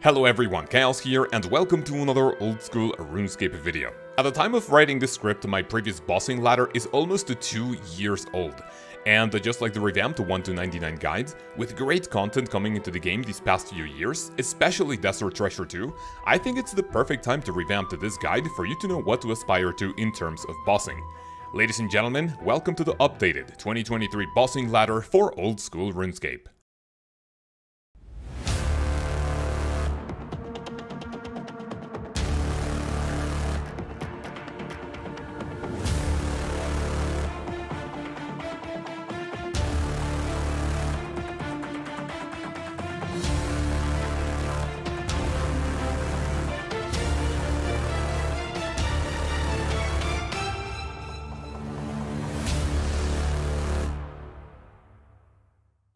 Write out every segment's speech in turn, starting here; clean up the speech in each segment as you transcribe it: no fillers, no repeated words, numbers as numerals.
Hello everyone, Chaos here, and welcome to another old school RuneScape video. At the time of writing this script, my previous bossing ladder is almost 2 years old. And just like the revamped 1 to 99 guides, with great content coming into the game these past few years, especially Desert Treasure 2, I think it's the perfect time to revamp this guide for you to know what to aspire to in terms of bossing. Ladies and gentlemen, welcome to the updated 2023 bossing ladder for old school RuneScape.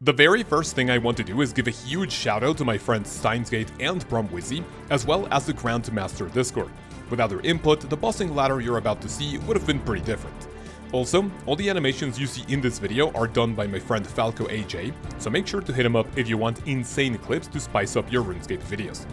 The very first thing I want to do is give a huge shout out to my friends Steinsgate and Bromwizzy, as well as the Grandmaster Discord. Without their input, the bossing ladder you're about to see would have been pretty different. Also, all the animations you see in this video are done by my friend Falco AJ, so make sure to hit him up if you want insane clips to spice up your RuneScape videos.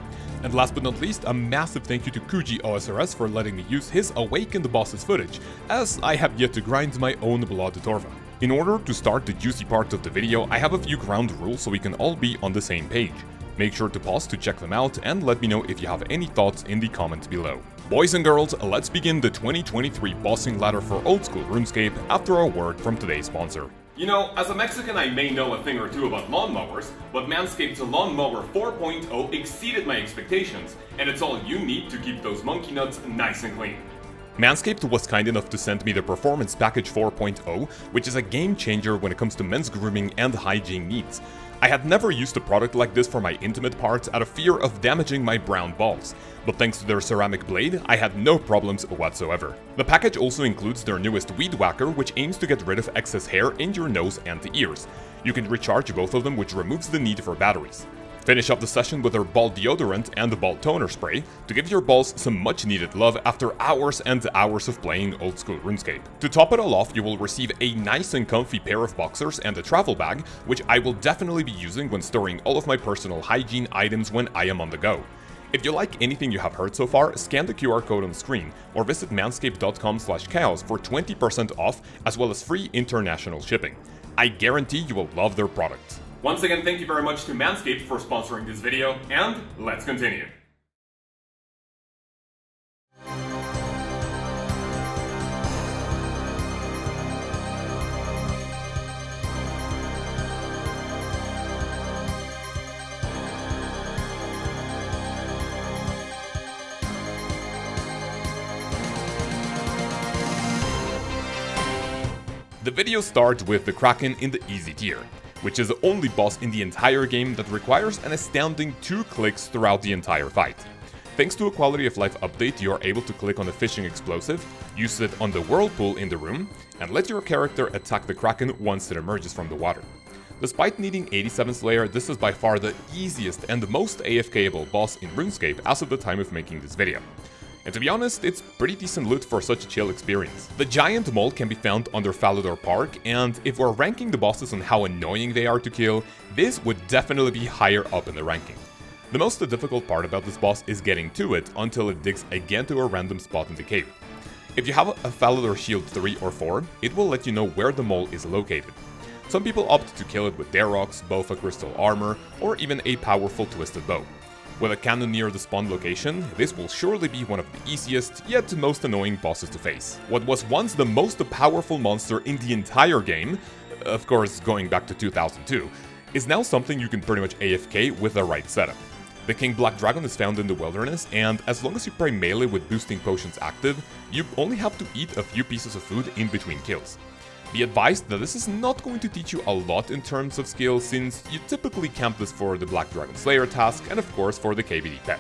And last but not least, a massive thank you to Kuji OSRS for letting me use his Awaken the Bosses footage, as I have yet to grind my own Blood Torva. In order to start the juicy part of the video, I have a few ground rules so we can all be on the same page. Make sure to pause to check them out and let me know if you have any thoughts in the comments below. Boys and girls, let's begin the 2023 bossing ladder for old school RuneScape after a word from today's sponsor. You know, as a Mexican I may know a thing or two about lawnmowers, but Manscaped's Lawnmower 4.0 exceeded my expectations, and it's all you need to keep those monkey nuts nice and clean. Manscaped was kind enough to send me the Performance Package 4.0, which is a game changer when it comes to men's grooming and hygiene needs. I had never used a product like this for my intimate parts out of fear of damaging my brown balls, but thanks to their ceramic blade, I had no problems whatsoever. The package also includes their newest Weed Whacker, which aims to get rid of excess hair in your nose and the ears. You can recharge both of them, which removes the need for batteries. Finish off the session with their ball deodorant and the ball toner spray to give your balls some much needed love after hours and hours of playing old school RuneScape. To top it all off, you will receive a nice and comfy pair of boxers and a travel bag, which I will definitely be using when storing all of my personal hygiene items when I am on the go. If you like anything you have heard so far, scan the QR code on screen or visit manscaped.com/chaos for 20% off as well as free international shipping. I guarantee you will love their product. Once again, thank you very much to Manscaped for sponsoring this video, and let's continue. The video starts with the Kraken in the easy tier, which is the only boss in the entire game that requires an astounding 2 clicks throughout the entire fight. Thanks to a quality of life update, you are able to click on the fishing explosive, use it on the whirlpool in the room, and let your character attack the Kraken once it emerges from the water. Despite needing 87 Slayer, this is by far the easiest and most AFKable boss in RuneScape as of the time of making this video. And to be honest, it's pretty decent loot for such a chill experience. The giant mole can be found under Falador Park, and if we're ranking the bosses on how annoying they are to kill, this would definitely be higher up in the ranking. The most difficult part about this boss is getting to it until it digs again to a random spot in the cave. If you have a Falador Shield 3 or 4, it will let you know where the mole is located. Some people opt to kill it with Dare Rocks, Bofa Crystal Armor, or even a powerful Twisted Bow. With a cannon near the spawn location, this will surely be one of the easiest, yet most annoying bosses to face. What was once the most powerful monster in the entire game, of course going back to 2002, is now something you can pretty much AFK with the right setup. The King Black Dragon is found in the wilderness, and as long as you play melee with boosting potions active, you only have to eat a few pieces of food in between kills. Be advised that this is not going to teach you a lot in terms of skill, since you typically camp this for the Black Dragon Slayer task and of course for the KBD pet.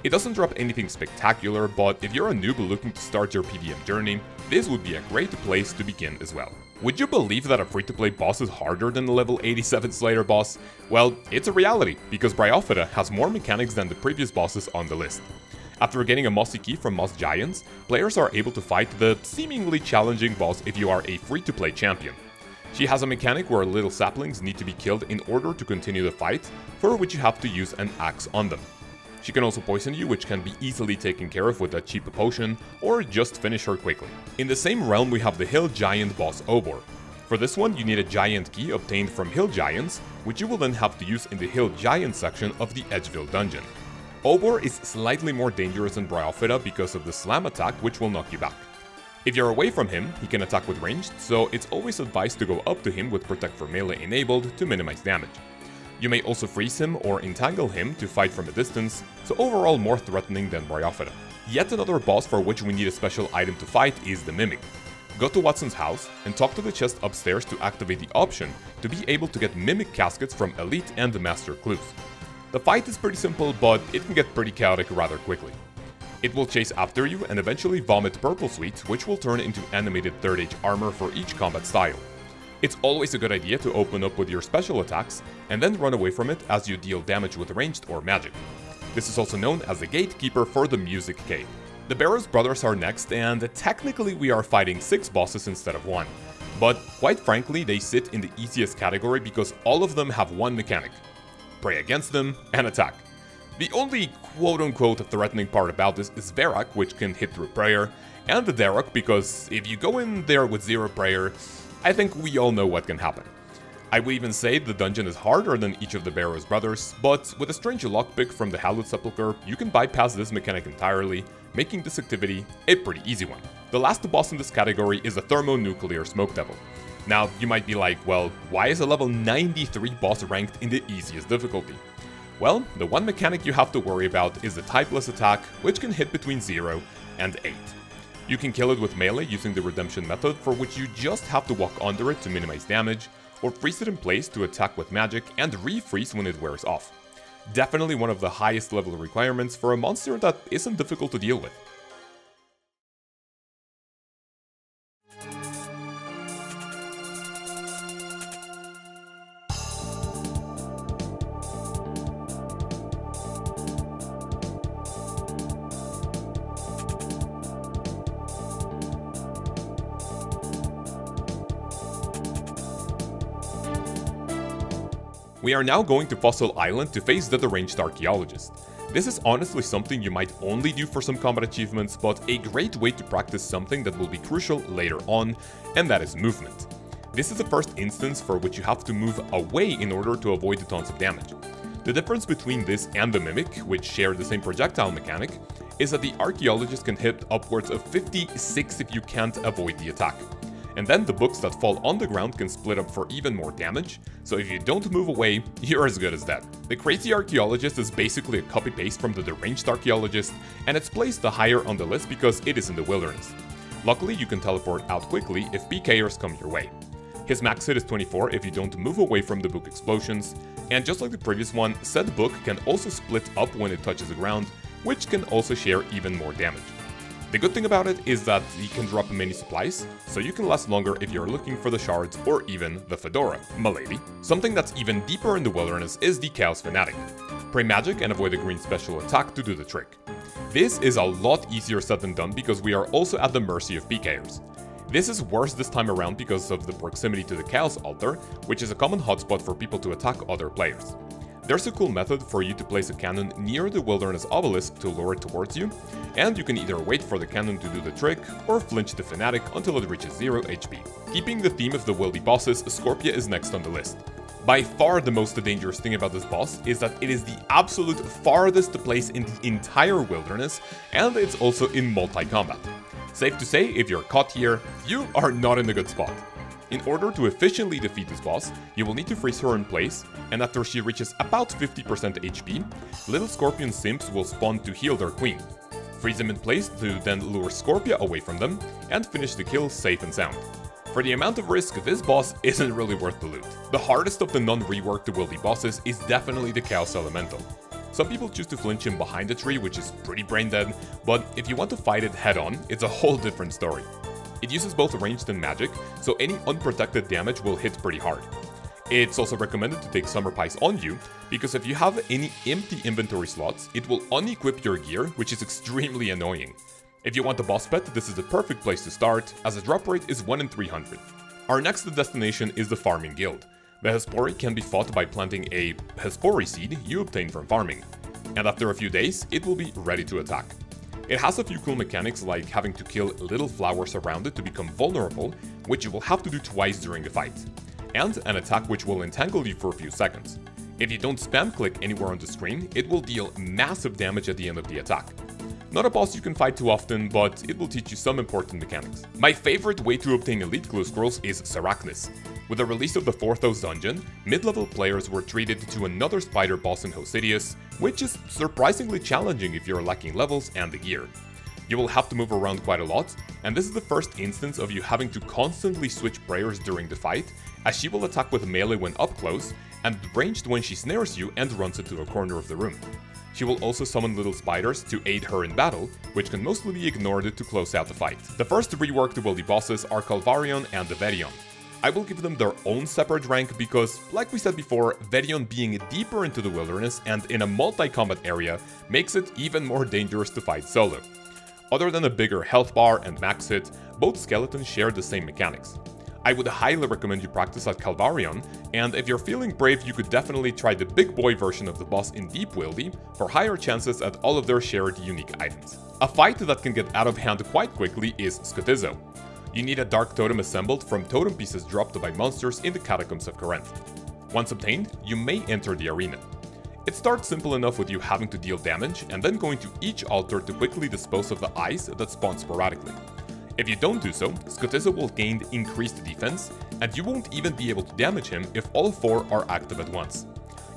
It doesn't drop anything spectacular, but if you're a noob looking to start your PvM journey, this would be a great place to begin as well. Would you believe that a free-to-play boss is harder than the level 87 Slayer boss? Well, it's a reality, because Bryophyta has more mechanics than the previous bosses on the list. After getting a Mossy Key from Moss Giants, players are able to fight the seemingly challenging boss if you are a free-to-play champion. She has a mechanic where little saplings need to be killed in order to continue the fight, for which you have to use an axe on them. She can also poison you, which can be easily taken care of with a cheap potion, or just finish her quickly. In the same realm we have the Hill Giant boss Obor. For this one you need a giant key obtained from Hill Giants, which you will then have to use in the Hill Giant section of the Edgeville dungeon. Obor is slightly more dangerous than Bryophyta because of the slam attack, which will knock you back. If you're away from him, he can attack with ranged, so it's always advised to go up to him with Protect for Melee enabled to minimize damage. You may also freeze him or entangle him to fight from a distance, so overall more threatening than Bryophyta. Yet another boss for which we need a special item to fight is the Mimic. Go to Watson's house and talk to the chest upstairs to activate the option to be able to get Mimic caskets from Elite and Master Clues. The fight is pretty simple, but it can get pretty chaotic rather quickly. It will chase after you and eventually vomit purple sweets, which will turn into animated 3rd age armor for each combat style. It's always a good idea to open up with your special attacks and then run away from it as you deal damage with ranged or magic. This is also known as the gatekeeper for the Music Cave. The Barrows brothers are next, and technically we are fighting 6 bosses instead of 1. But quite frankly, they sit in the easiest category because all of them have one mechanic: pray against them and attack. The only quote-unquote threatening part about this is Varrock, which can hit through prayer, and the Darrock, because if you go in there with 0 prayer, I think we all know what can happen. I would even say the dungeon is harder than each of the Barrows brothers, but with a strange lockpick from the Hallowed Sepulchre, you can bypass this mechanic entirely, making this activity a pretty easy one. The last boss in this category is the Thermonuclear Smoke Devil. Now, you might be like, well, why is a level 93 boss ranked in the easiest difficulty? Well, the one mechanic you have to worry about is the typeless attack, which can hit between 0 and 8. You can kill it with melee using the redemption method, for which you just have to walk under it to minimize damage, or freeze it in place to attack with magic and refreeze when it wears off. Definitely one of the highest level requirements for a monster that isn't difficult to deal with. We are now going to Fossil Island to face the Deranged Archaeologist. This is honestly something you might only do for some combat achievements, but a great way to practice something that will be crucial later on, and that is movement. This is the first instance for which you have to move away in order to avoid the tons of damage. The difference between this and the Mimic, which share the same projectile mechanic, is that the Archaeologist can hit upwards of 56 if you can't avoid the attack. And then the books that fall on the ground can split up for even more damage, so if you don't move away, you're as good as dead. The Crazy Archaeologist is basically a copy-paste from the Deranged Archaeologist, and it's placed higher on the list because it is in the wilderness. Luckily, you can teleport out quickly if PKers come your way. His max hit is 24 if you don't move away from the book explosions, and just like the previous one, said book can also split up when it touches the ground, which can also share even more damage. The good thing about it is that he can drop many supplies, so you can last longer if you're looking for the shards or even the fedora, m'lady. Something that's even deeper in the wilderness is the Chaos Fanatic. Pray magic and avoid the green special attack to do the trick. This is a lot easier said than done because we are also at the mercy of PKers. This is worse this time around because of the proximity to the Chaos Altar, which is a common hotspot for people to attack other players. There's a cool method for you to place a cannon near the Wilderness Obelisk to lure it towards you, and you can either wait for the cannon to do the trick, or flinch the Fanatic until it reaches 0 HP. Keeping the theme of the wildy bosses, Scorpia is next on the list. By far the most dangerous thing about this boss is that it is the absolute farthest place in the entire wilderness, and it's also in multi-combat. Safe to say, if you're caught here, you are not in a good spot. In order to efficiently defeat this boss, you will need to freeze her in place, and after she reaches about 50% HP, little scorpion simps will spawn to heal their queen. Freeze them in place to then lure Scorpia away from them, and finish the kill safe and sound. For the amount of risk, this boss isn't really worth the loot. The hardest of the non-reworked wildy bosses is definitely the Chaos Elemental. Some people choose to flinch him behind a tree, which is pretty brain dead, but if you want to fight it head on, it's a whole different story. It uses both ranged and magic, so any unprotected damage will hit pretty hard. It's also recommended to take Summer Pies on you, because if you have any empty inventory slots, it will unequip your gear, which is extremely annoying. If you want a boss pet, this is the perfect place to start, as the drop rate is 1 in 300. Our next destination is the Farming Guild. The Hespori can be fought by planting a Hespori seed you obtain from farming. and after a few days, it will be ready to attack. It has a few cool mechanics like having to kill little flowers around it to become vulnerable, which you will have to do twice during a fight, and an attack which will entangle you for a few seconds. If you don't spam click anywhere on the screen, it will deal massive damage at the end of the attack. Not a boss you can fight too often, but it will teach you some important mechanics. My favorite way to obtain elite glow scrolls is Sarachnis. With the release of the 4th House dungeon, mid-level players were treated to another spider boss in Hosidius, which is surprisingly challenging if you're lacking levels and the gear. You will have to move around quite a lot, and this is the first instance of you having to constantly switch prayers during the fight, as she will attack with melee when up close, and ranged when she snares you and runs into a corner of the room. She will also summon little spiders to aid her in battle, which can mostly be ignored to close out the fight. The first reworked wildy bosses are Calvarion and Verion. I will give them their own separate rank because, like we said before, Verion being deeper into the wilderness and in a multi-combat area makes it even more dangerous to fight solo. Other than a bigger health bar and max hit, both skeletons share the same mechanics. I would highly recommend you practice at Calvarion, and if you're feeling brave, you could definitely try the big boy version of the boss in Deep Wildy for higher chances at all of their shared unique items. A fight that can get out of hand quite quickly is Skotizo. You need a dark totem assembled from totem pieces dropped by monsters in the catacombs of Corinth. Once obtained, you may enter the arena. It starts simple enough with you having to deal damage and then going to each altar to quickly dispose of the eyes that spawn sporadically. If you don't do so, Skotizo will gain increased defense, and you won't even be able to damage him if all 4 are active at once.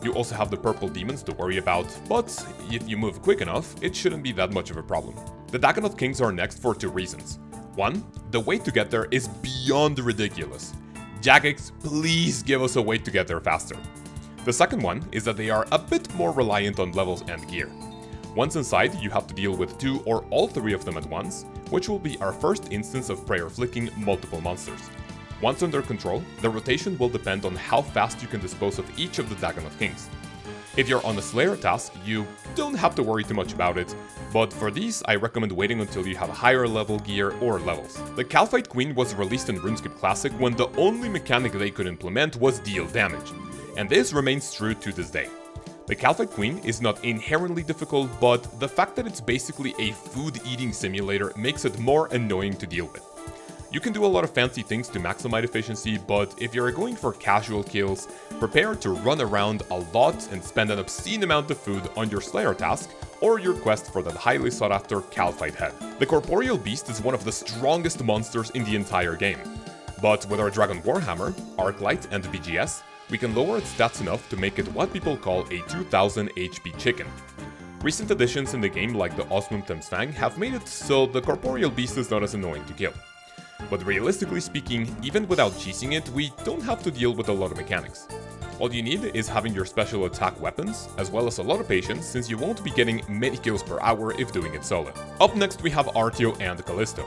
You also have the purple demons to worry about, but if you move quick enough, it shouldn't be that much of a problem. The Dagannoth Kings are next for 2 reasons. 1. The way to get there is beyond ridiculous. Jagex, please give us a way to get there faster. The second one is that they are a bit more reliant on levels and gear. Once inside, you have to deal with 2 or all 3 of them at once, which will be our first instance of prayer flicking multiple monsters. Once under control, the rotation will depend on how fast you can dispose of each of the Dagannoth Kings. If you're on a Slayer task, you don't have to worry too much about it, but for these I recommend waiting until you have higher level gear or levels. The Kalphite Queen was released in RuneScape Classic when the only mechanic they could implement was deal damage, and this remains true to this day. The Kalphite Queen is not inherently difficult, but the fact that it's basically a food-eating simulator makes it more annoying to deal with. You can do a lot of fancy things to maximize efficiency, but if you're going for casual kills, prepare to run around a lot and spend an obscene amount of food on your Slayer task or your quest for that highly sought after Kalphite head. The Corporeal Beast is one of the strongest monsters in the entire game, but with our Dragon Warhammer, Arclight and BGS, we can lower its stats enough to make it what people call a 2000 HP chicken. Recent additions in the game like the Osmumthem's Fang have made it so the Corporeal Beast is not as annoying to kill. But realistically speaking, even without cheesing it, we don't have to deal with a lot of mechanics. All you need is having your special attack weapons, as well as a lot of patience since you won't be getting many kills per hour if doing it solo. Up next we have Artio and Callisto.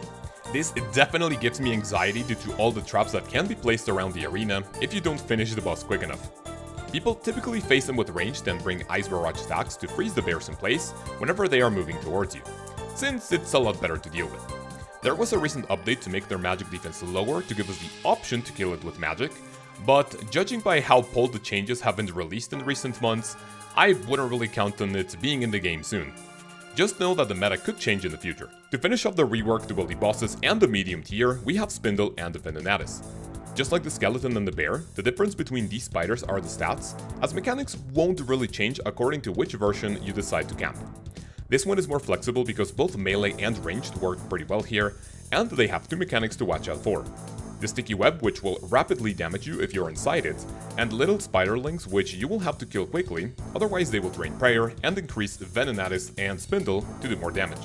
This definitely gives me anxiety due to all the traps that can be placed around the arena if you don't finish the boss quick enough. People typically face them with ranged and bring Ice Barrage stacks to freeze the bears in place whenever they are moving towards you, since it's a lot better to deal with. There was a recent update to make their magic defense lower to give us the option to kill it with magic, but judging by how pulled the changes have been released in recent months, I wouldn't really count on it being in the game soon. Just know that the meta could change in the future. To finish off the reworked wildy bosses and the medium tier, we have Spindle and the Venenatis. Just like the skeleton and the bear, the difference between these spiders are the stats, as mechanics won't really change according to which version you decide to camp. This one is more flexible because both melee and ranged work pretty well here, and they have 2 mechanics to watch out for. The sticky web, which will rapidly damage you if you're inside it, and little spiderlings, which you will have to kill quickly, otherwise they will drain prayer and increase Venenatis and Spindle to do more damage.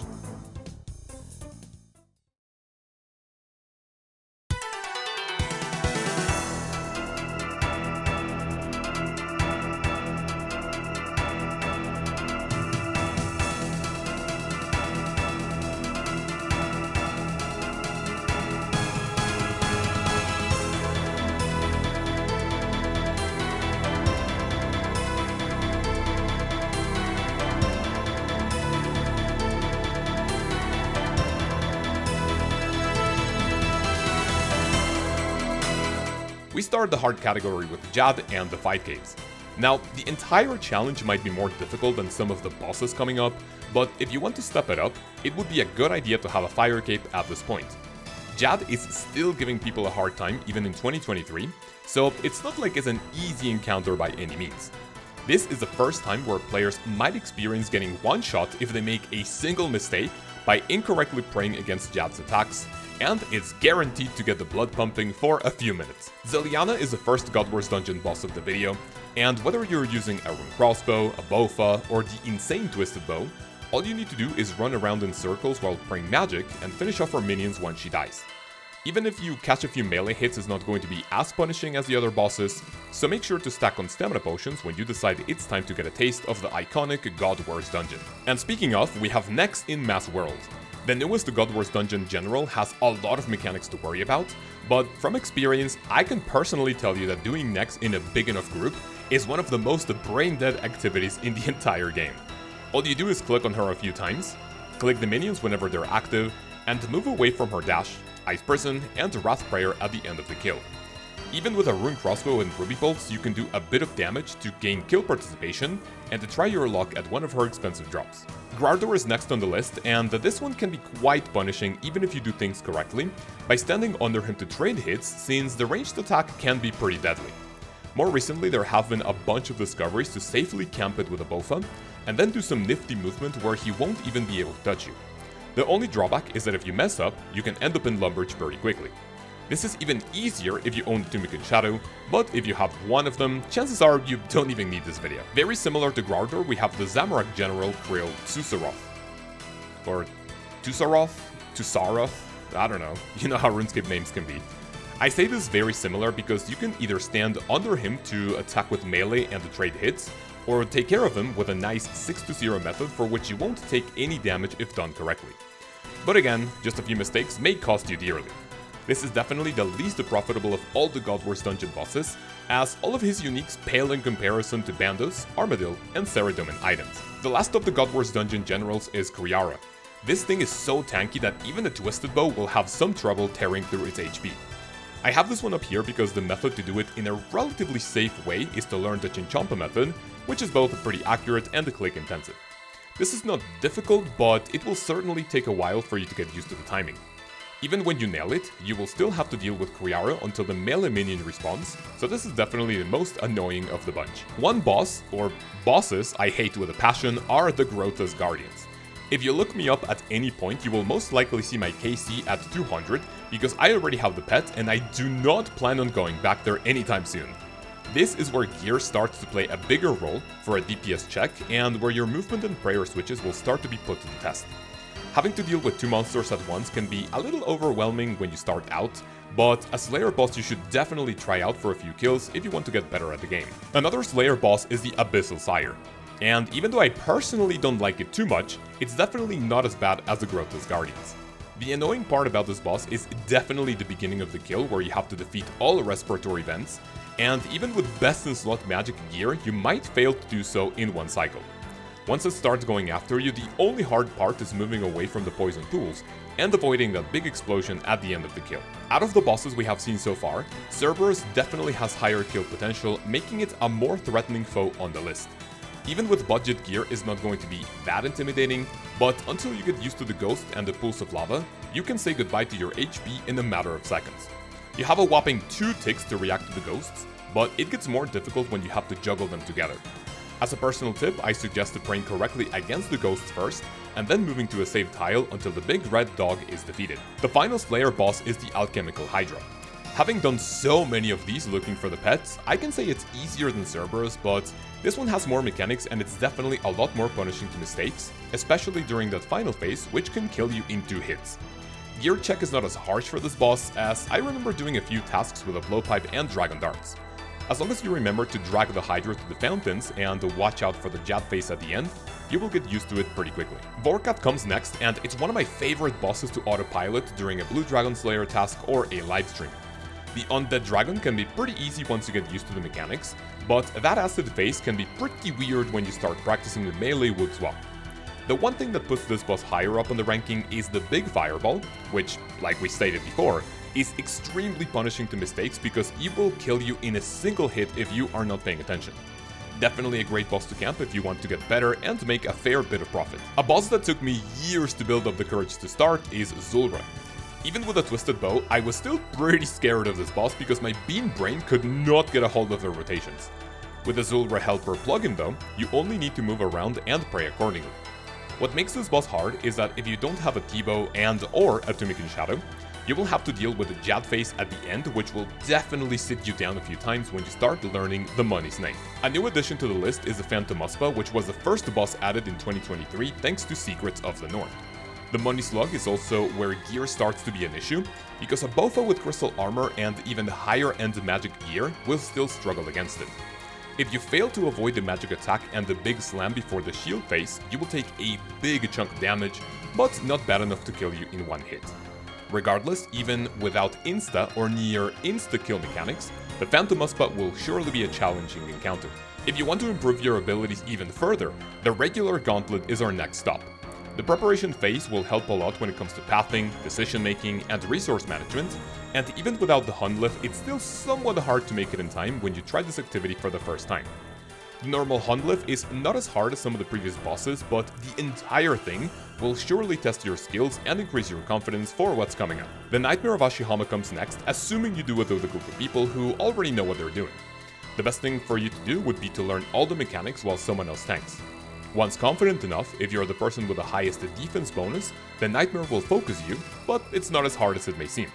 We start the hard category with Jad and the Fight Caves. Now, the entire challenge might be more difficult than some of the bosses coming up, but if you want to step it up, it would be a good idea to have a fire cape at this point. Jad is still giving people a hard time even in 2023, so it's not like it's an easy encounter by any means. This is the first time where players might experience getting one shot if they make a single mistake by incorrectly praying against Jad's attacks, and it's guaranteed to get the blood pumping for a few minutes. Zeliana is the first God Wars dungeon boss of the video, and whether you're using a rune crossbow, a bofa, or the insane twisted bow, all you need to do is run around in circles while praying magic and finish off her minions once she dies. Even if you catch a few melee hits, it's not going to be as punishing as the other bosses, so make sure to stack on stamina potions when you decide it's time to get a taste of the iconic God Wars dungeon. And speaking of, we have next in Mass World. The newest God Wars dungeon general has a lot of mechanics to worry about, but from experience, I can personally tell you that doing next in a big enough group is one of the most brain-dead activities in the entire game. All you do is click on her a few times, click the minions whenever they're active, and move away from her dash, Ice Prison, and Wrath Prayer at the end of the kill. Even with a rune crossbow and ruby bolts, you can do a bit of damage to gain kill participation and to try your luck at one of her expensive drops. Grardor is next on the list, and this one can be quite punishing even if you do things correctly, by standing under him to trade hits, since the ranged attack can be pretty deadly. More recently, there have been a bunch of discoveries to safely camp it with a bofa, and then do some nifty movement where he won't even be able to touch you. The only drawback is that if you mess up, you can end up in Lumbridge very quickly. This is even easier if you own the Tumican Shadow, but if you have one of them, chances are you don't even need this video. Very similar to Grardor, we have the Zamorak General Krill Tsusaroth. Or Tusaroth? Tusaroth? I don't know, you know how RuneScape names can be. I say this very similar because you can either stand under him to attack with melee and to trade hits, or take care of him with a nice 6-0 method for which you won't take any damage if done correctly. But again, just a few mistakes may cost you dearly. This is definitely the least profitable of all the God Wars dungeon bosses, as all of his uniques pale in comparison to Bandos, Armadil, and Saradomin items. The last of the God Wars dungeon generals is Kriara. This thing is so tanky that even a Twisted Bow will have some trouble tearing through its HP. I have this one up here because the method to do it in a relatively safe way is to learn the Chinchampa method, which is both pretty accurate and click intensive. This is not difficult, but it will certainly take a while for you to get used to the timing. Even when you nail it, you will still have to deal with Kriara until the melee minion respawns, so this is definitely the most annoying of the bunch. One boss, or bosses, I hate with a passion are the Grotha's Guardians. If you look me up at any point, you will most likely see my KC at 200, because I already have the pet and I do not plan on going back there anytime soon. This is where gear starts to play a bigger role for a DPS check, and where your movement and prayer switches will start to be put to the test. Having to deal with two monsters at once can be a little overwhelming when you start out, but a Slayer boss you should definitely try out for a few kills if you want to get better at the game. Another Slayer boss is the Abyssal Sire, and even though I personally don't like it too much, it's definitely not as bad as the Grotha's Guardians. The annoying part about this boss is definitely the beginning of the kill, where you have to defeat all respiratory vents, and even with best in slot magic gear, you might fail to do so in one cycle. Once it starts going after you, the only hard part is moving away from the poison pools and avoiding that big explosion at the end of the kill. Out of the bosses we have seen so far, Cerberus definitely has higher kill potential, making it a more threatening foe on the list. Even with budget gear is not going to be that intimidating, but until you get used to the ghost and the pools of lava, you can say goodbye to your HP in a matter of seconds. You have a whopping 2 ticks to react to the ghosts, but it gets more difficult when you have to juggle them together. As a personal tip, I suggest praying correctly against the ghosts first, and then moving to a safe tile until the big red dog is defeated. The final Slayer boss is the Alchemical Hydra. Having done so many of these looking for the pets, I can say it's easier than Cerberus, but this one has more mechanics and it's definitely a lot more punishing to mistakes, especially during that final phase, which can kill you in 2 hits. Gear check is not as harsh for this boss, as I remember doing a few tasks with a blowpipe and dragon darts. As long as you remember to drag the Hydra to the fountains and watch out for the Jad face at the end, you will get used to it pretty quickly. Vorkat comes next, and it's one of my favorite bosses to autopilot during a Blue Dragon Slayer task or a livestream. The Undead Dragon can be pretty easy once you get used to the mechanics, but that acid phase can be pretty weird when you start practicing the melee wood swap. The one thing that puts this boss higher up on the ranking is the Big Fireball, which, like we stated before, is extremely punishing to mistakes because it will kill you in a single hit if you are not paying attention. Definitely a great boss to camp if you want to get better and to make a fair bit of profit. A boss that took me years to build up the courage to start is Zulrah. Even with a twisted bow, I was still pretty scared of this boss because my bean brain could not get a hold of the rotations. With the Zulrah Helper plugin though, you only need to move around and pray accordingly. What makes this boss hard is that if you don't have a T-bow and or a Tumikin Shadow, you will have to deal with the Jad face at the end, which will definitely sit you down a few times when you start learning the money's name. A new addition to the list is the Phantom Uspa, which was the first boss added in 2023 thanks to Secrets of the North. The Money Slug is also where gear starts to be an issue, because a Bofo with crystal armor and even higher end magic gear will still struggle against it. If you fail to avoid the magic attack and the big slam before the shield phase, you will take a big chunk of damage, but not bad enough to kill you in one hit. Regardless, even without insta or near insta-kill mechanics, the Phantom Uspa will surely be a challenging encounter. If you want to improve your abilities even further, the regular gauntlet is our next stop. The preparation phase will help a lot when it comes to pathing, decision making, and resource management, and even without the Hunlift, it's still somewhat hard to make it in time when you try this activity for the first time. The normal Hunlift is not as hard as some of the previous bosses, but the entire thing will surely test your skills and increase your confidence for what's coming up. The Nightmare of Ashihama comes next, assuming you do it with a group of people who already know what they're doing. The best thing for you to do would be to learn all the mechanics while someone else tanks. Once confident enough, if you're the person with the highest defense bonus, the Nightmare will focus you, but it's not as hard as it may seem.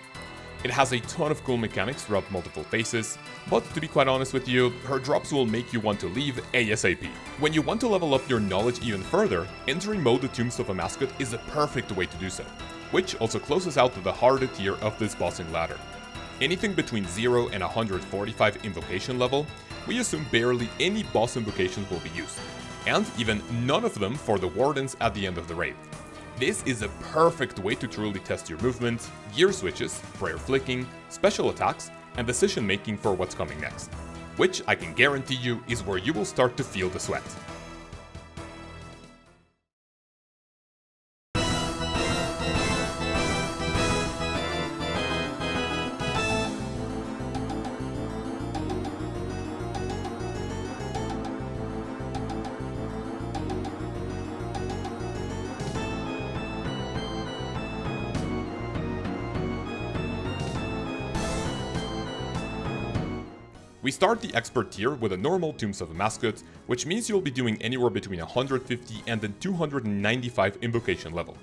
It has a ton of cool mechanics throughout multiple phases, but to be quite honest with you, her drops will make you want to leave ASAP. When you want to level up your knowledge even further, entering mode the Tombs of a Mascot is the perfect way to do so, which also closes out the harder tier of this bossing ladder. Anything between 0 and 145 invocation level, we assume barely any boss invocations will be used, and even none of them for the Wardens at the end of the raid. This is a perfect way to truly test your movement, gear switches, prayer flicking, special attacks, and decision making for what's coming next, which I can guarantee you is where you will start to feel the sweat. We start the expert tier with a normal Tombs of a Mascot, which means you'll be doing anywhere between 150 and then 295 invocation level.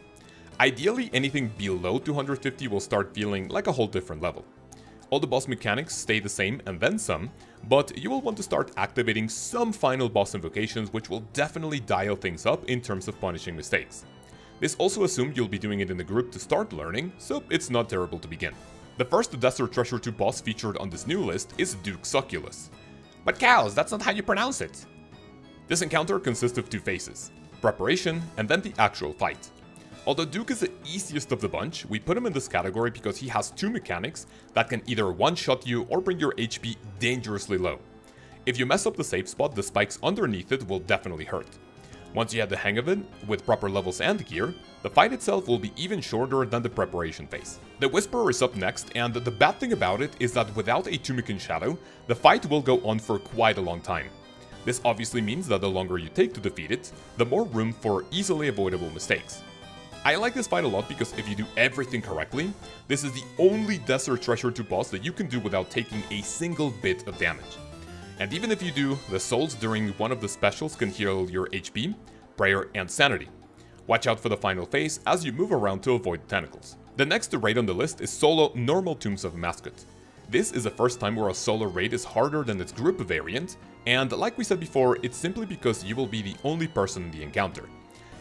Ideally, anything below 250 will start feeling like a whole different level. All the boss mechanics stay the same and then some, but you will want to start activating some final boss invocations which will definitely dial things up in terms of punishing mistakes. This also assumes you'll be doing it in a group to start learning, so it's not terrible to begin. The first Desert Treasure 2 boss featured on this new list is Duke Succulus. But cows, that's not how you pronounce it! This encounter consists of two phases, preparation and then the actual fight. Although Duke is the easiest of the bunch, we put him in this category because he has two mechanics that can either one-shot you or bring your HP dangerously low. If you mess up the safe spot, the spikes underneath it will definitely hurt. Once you have the hang of it, with proper levels and gear, the fight itself will be even shorter than the preparation phase. The Whisperer is up next, and the bad thing about it is that without a Tumikin Shadow, the fight will go on for quite a long time. This obviously means that the longer you take to defeat it, the more room for easily avoidable mistakes. I like this fight a lot because if you do everything correctly, this is the only Desert Treasure 2 boss that you can do without taking a single bit of damage. And even if you do, the souls during one of the specials can heal your HP, prayer, and sanity. Watch out for the final phase as you move around to avoid the tentacles. The next raid on the list is solo normal Tombs of a Mascot. This is the first time where a solo raid is harder than its group variant, and like we said before, it's simply because you will be the only person in the encounter.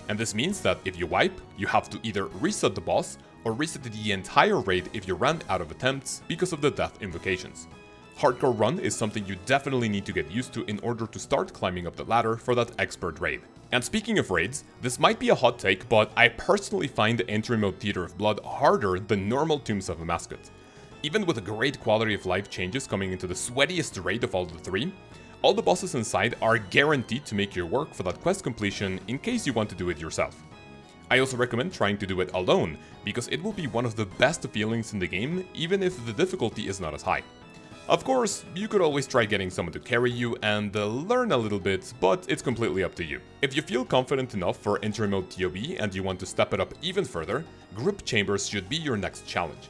And this means that if you wipe, you have to either reset the boss or reset the entire raid if you ran out of attempts because of the death invocations. Hardcore run is something you definitely need to get used to in order to start climbing up the ladder for that expert raid. And speaking of raids, this might be a hot take, but I personally find the entry mode Theater of Blood harder than normal Tombs of a Mascot. Even with the great quality of life changes coming into the sweatiest raid of all the three, all the bosses inside are guaranteed to make your work for that quest completion in case you want to do it yourself. I also recommend trying to do it alone, because it will be one of the best feelings in the game even if the difficulty is not as high. Of course, you could always try getting someone to carry you and learn a little bit, but it's completely up to you. If you feel confident enough for entry mode TOB and you want to step it up even further, group chambers should be your next challenge.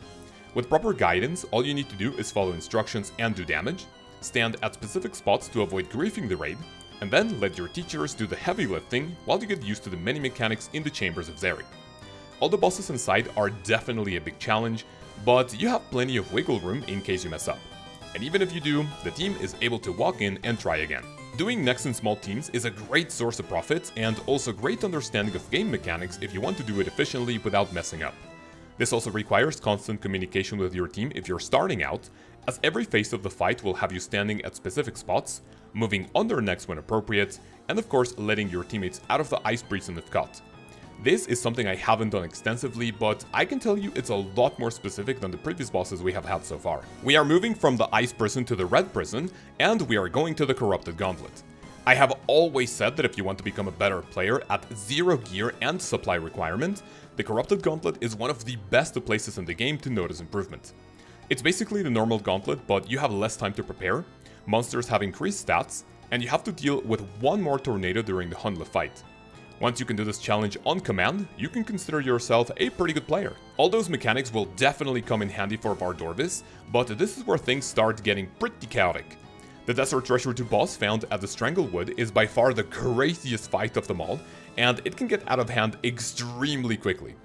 With proper guidance, all you need to do is follow instructions and do damage, stand at specific spots to avoid griefing the raid, and then let your teachers do the heavy lifting while you get used to the many mechanics in the chambers of Xeric. All the bosses inside are definitely a big challenge, but you have plenty of wiggle room in case you mess up. And even if you do, the team is able to walk in and try again. Doing next in small teams is a great source of profit and also great understanding of game mechanics if you want to do it efficiently without messing up. This also requires constant communication with your team if you're starting out, as every phase of the fight will have you standing at specific spots, moving on their necks when appropriate, and of course letting your teammates out of the ice prison if caught. This is something I haven't done extensively, but I can tell you it's a lot more specific than the previous bosses we have had so far. We are moving from the ice prison to the red prison, and we are going to the corrupted gauntlet. I have always said that if you want to become a better player at 0 gear and supply requirement, the corrupted gauntlet is one of the best places in the game to notice improvement. It's basically the normal gauntlet, but you have less time to prepare, monsters have increased stats, and you have to deal with one more tornado during the Hunle fight. Once you can do this challenge on command, you can consider yourself a pretty good player. All those mechanics will definitely come in handy for Vardorvis, but this is where things start getting pretty chaotic. The Desert Treasure 2 boss found at the Stranglewood is by far the craziest fight of them all, and it can get out of hand extremely quickly.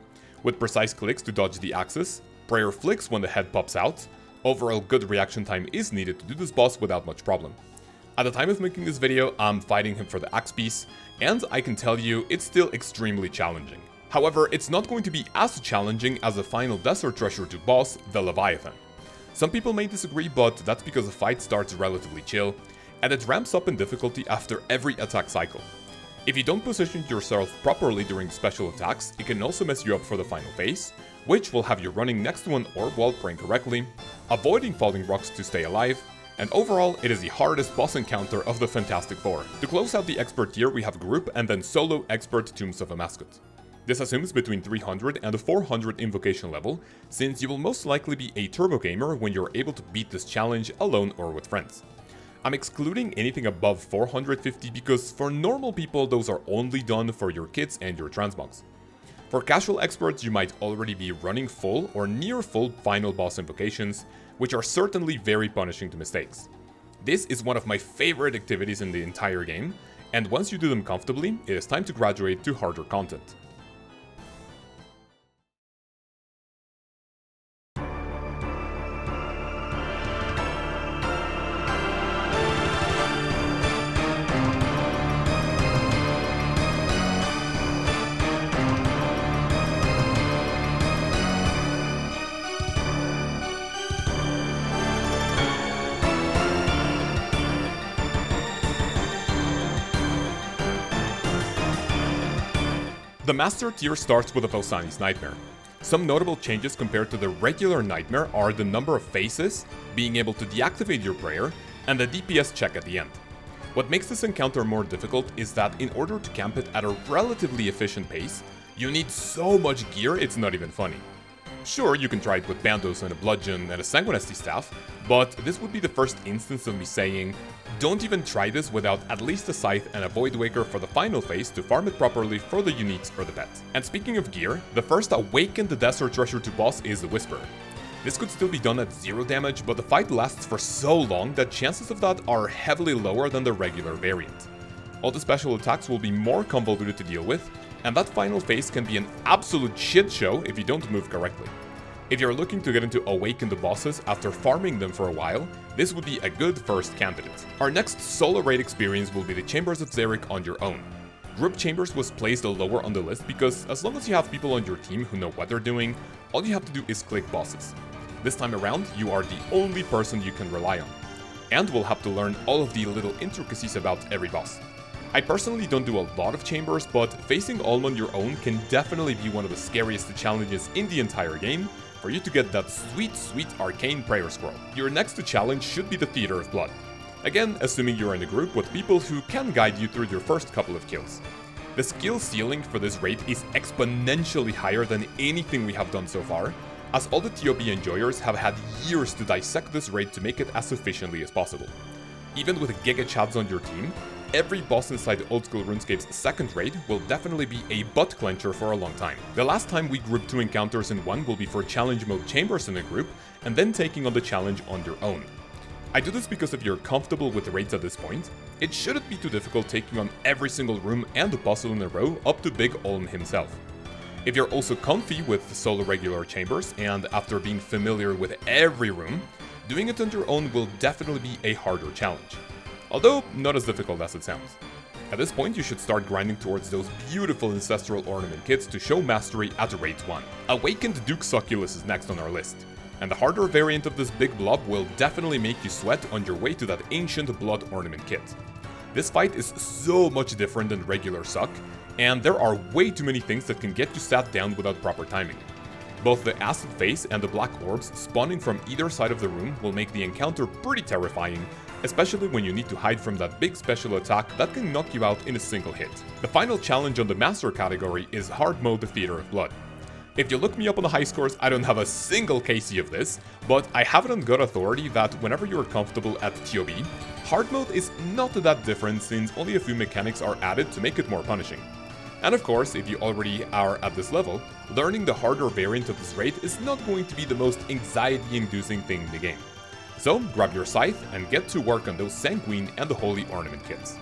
With precise clicks to dodge the axis, prayer flicks when the head pops out, overall good reaction time is needed to do this boss without much problem. At the time of making this video, I'm fighting him for the axe piece, and I can tell you it's still extremely challenging. However, it's not going to be as challenging as the final Desert Treasure 2 boss, the Leviathan. Some people may disagree, but that's because the fight starts relatively chill, and it ramps up in difficulty after every attack cycle. If you don't position yourself properly during special attacks, it can also mess you up for the final phase, which will have you running next to an orb while praying correctly, avoiding falling rocks to stay alive, and overall, it is the hardest boss encounter of the Fantastic Four. To close out the expert tier, we have group and then solo expert Tombs of a Mascot. This assumes between 300 and 400 invocation level, since you will most likely be a turbo gamer when you're able to beat this challenge alone or with friends. I'm excluding anything above 450 because for normal people those are only done for your kids and your transmogs. For casual experts, you might already be running full or near full final boss invocations, which are certainly very punishing to mistakes. This is one of my favorite activities in the entire game, and once you do them comfortably, it is time to graduate to harder content. The Master Tier starts with a Vosani's Nightmare. Some notable changes compared to the regular Nightmare are the number of phases, being able to deactivate your prayer, and the DPS check at the end. What makes this encounter more difficult is that in order to camp it at a relatively efficient pace, you need so much gear it's not even funny. Sure, you can try it with bandos and a bludgeon and a sanguinesti staff, but this would be the first instance of me saying, don't even try this without at least a scythe and a void waker for the final phase to farm it properly for the uniques or the pet. And speaking of gear, the first Awaken the Desert Treasure 2 boss is the Whisperer. This could still be done at 0 damage, but the fight lasts for so long that chances of that are heavily lower than the regular variant. All the special attacks will be more convoluted to deal with, and that final phase can be an absolute shit show if you don't move correctly. If you're looking to get into Awaken the bosses after farming them for a while, this would be a good first candidate. Our next solo raid experience will be the Chambers of Xeric on your own. Group Chambers was placed lower on the list because as long as you have people on your team who know what they're doing, all you have to do is click bosses. This time around, you are the only person you can rely on, and will have to learn all of the little intricacies about every boss. I personally don't do a lot of chambers, but facing all on your own can definitely be one of the scariest challenges in the entire game, for you to get that sweet arcane prayer scroll. Your next challenge should be the Theater of Blood. Again, assuming you're in a group with people who can guide you through your first couple of kills. The skill ceiling for this raid is exponentially higher than anything we have done so far, as all the TOB enjoyers have had years to dissect this raid to make it as efficiently as possible. Even with Giga Chads on your team, every boss inside Old School RuneScape's second raid will definitely be a butt clencher for a long time. The last time we group 2 encounters in one will be for challenge mode chambers in a group, and then taking on the challenge on your own. I do this because if you're comfortable with raids at this point, it shouldn't be too difficult taking on every single room and puzzle in a row up to Big Olm himself. If you're also comfy with solo regular chambers, and after being familiar with every room, doing it on your own will definitely be a harder challenge. Although not as difficult as it sounds. At this point you should start grinding towards those beautiful Ancestral Ornament kits to show mastery at Raid 1. Awakened Duke Succulus is next on our list, and the harder variant of this big blob will definitely make you sweat on your way to that Ancient Blood Ornament kit. This fight is so much different than regular Suck, and there are way too many things that can get you sat down without proper timing. Both the acid face and the black orbs spawning from either side of the room will make the encounter pretty terrifying, especially when you need to hide from that big special attack that can knock you out in a single hit. The final challenge on the Master category is Hard Mode Theater of Blood. If you look me up on the high scores, I don't have a single KC of this, but I have it on good authority that whenever you're comfortable at TOB, Hard Mode is not that different since only a few mechanics are added to make it more punishing. And of course, if you already are at this level, learning the harder variant of this raid is not going to be the most anxiety-inducing thing in the game. So grab your scythe and get to work on those Sanguine and the Holy Ornament kits.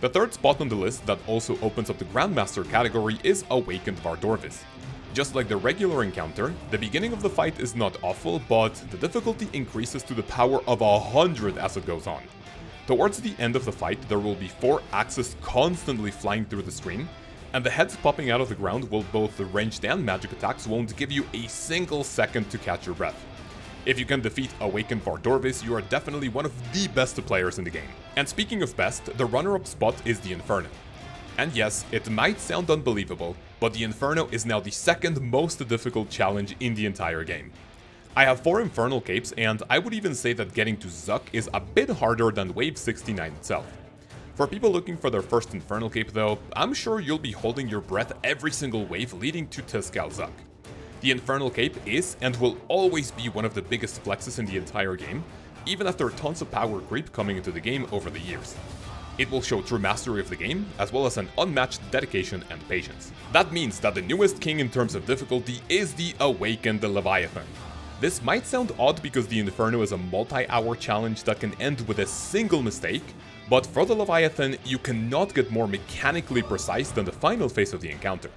The third spot on the list that also opens up the Grandmaster category is Awakened Vardorvis. Just like the regular encounter, the beginning of the fight is not awful, but the difficulty increases to the power of 100 as it goes on. Towards the end of the fight, there will be 4 axes constantly flying through the screen, and the heads popping out of the ground while both the ranged and magic attacks won't give you a single second to catch your breath. If you can defeat Awakened Vardorvis, you are definitely one of the best players in the game. And speaking of best, the runner-up spot is the Inferno. And yes, it might sound unbelievable, but the Inferno is now the second most difficult challenge in the entire game. I have 4 Infernal Capes, and I would even say that getting to Zuck is a bit harder than Wave 69 itself. For people looking for their first Infernal Cape though, I'm sure you'll be holding your breath every single wave leading to Tezcal Zuck. The Infernal Cape is and will always be one of the biggest flexes in the entire game, even after tons of power creep coming into the game over the years. It will show true mastery of the game, as well as an unmatched dedication and patience. That means that the newest king in terms of difficulty is the Awakened Leviathan. This might sound odd because the Inferno is a multi-hour challenge that can end with a single mistake, but for the Leviathan, you cannot get more mechanically precise than the final phase of the encounter.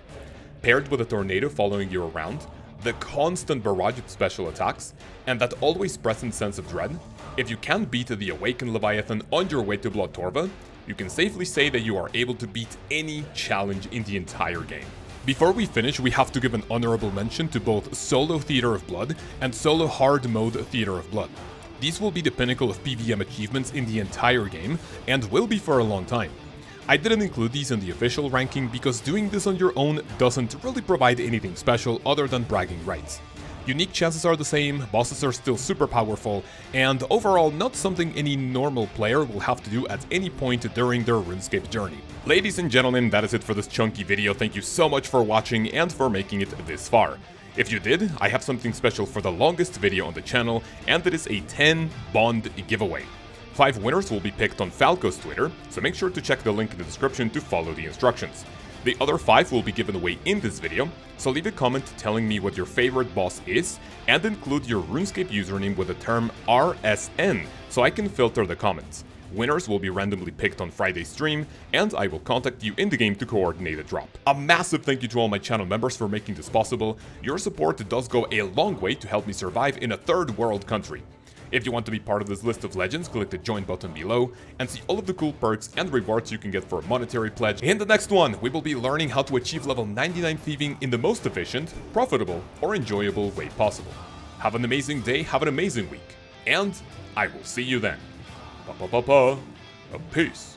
Paired with a tornado following you around, the constant barrage of special attacks, and that always present sense of dread, if you can beat the Awakened Leviathan on your way to Blood Torva, you can safely say that you are able to beat any challenge in the entire game. Before we finish, we have to give an honorable mention to both Solo Theater of Blood and Solo Hard Mode Theater of Blood. These will be the pinnacle of PvM achievements in the entire game, and will be for a long time. I didn't include these in the official ranking because doing this on your own doesn't really provide anything special other than bragging rights. Unique chances are the same, bosses are still super powerful, and overall not something any normal player will have to do at any point during their RuneScape journey. Ladies and gentlemen, that is it for this chunky video. Thank you so much for watching and for making it this far. If you did, I have something special for the longest video on the channel, and it is a 10 bond giveaway. 5 winners will be picked on Falco's Twitter, so make sure to check the link in the description to follow the instructions. The other 5 will be given away in this video, so leave a comment telling me what your favorite boss is, and include your RuneScape username with the term RSN, so I can filter the comments. Winners will be randomly picked on Friday's stream, and I will contact you in the game to coordinate a drop. A massive thank you to all my channel members for making this possible. Your support does go a long way to help me survive in a third world country. If you want to be part of this list of legends, click the join button below and see all of the cool perks and rewards you can get for a monetary pledge. In the next one, we will be learning how to achieve level 99 thieving in the most efficient, profitable, or enjoyable way possible. Have an amazing day, have an amazing week, and I will see you then. Peace.